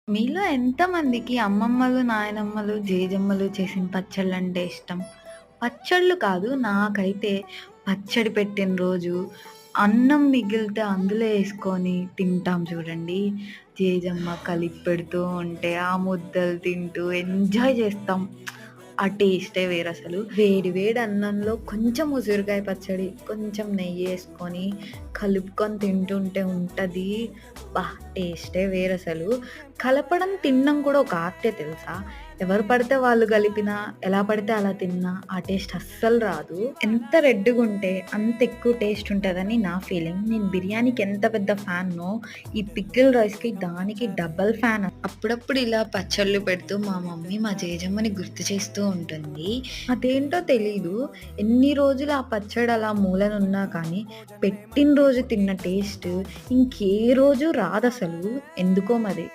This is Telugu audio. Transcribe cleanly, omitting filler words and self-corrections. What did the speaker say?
మీలో ఎంతమందికి అమ్మమ్మలు, నాయనమ్మలు, జేజమ్మలు చేసిన పచ్చళ్ళంటే ఇష్టం? పచ్చళ్ళు కాదు, నాకైతే పచ్చడి పెట్టిన రోజు అన్నం మిగిలితే అందులో యేసుకొని తింటాం చూడండి. జేజమ్మ కలిపి పెడుతూ ఉంటే ఆ ముద్దలు తింటూ ఎంజాయ్ చేస్తాం. ఆ టేస్టే వేరసలు. వేడి వేడి అన్నంలో కొంచెం ఉసిరికాయ పచ్చడి, కొంచెం నెయ్యేసుకొని కలుపుకొని తింటుంటే ఉంటది. అబ్బా! టేస్టే వేరసలు. కలపడం, తినడం కూడా ఒక ఆర్టే తెలుసా? ఎవరు పడితే వాళ్ళు కలిపినా, ఎలా పడితే అలా తిన్నా ఆ టేస్ట్ అస్సలు రాదు. ఎంత రెడ్‌గుంటే అంత ఎక్కువ టేస్ట్ ఉంటదని నా ఫీలింగ్. నేను బిర్యానీకి ఎంత పెద్ద ఫ్యానో, ఈ పికిల్ రైస్‌కి దానికి డబుల్ ఫ్యాన్. అప్పుడప్పుడు ఇలా పచ్చళ్ళు పెడుతూ మా మమ్మీ మా జేజమ్మని గుర్తు చేస్తూ ఉంటుంది. అదేంటో తెలీదు. ఎన్ని రోజులు ఆ పచ్చడి అలా మూలనున్నా కానీ, పెట్టిన రోజు తిన్న టేస్ట్ ఇంకే రోజు రాదసలు. ఎందుకో మరి.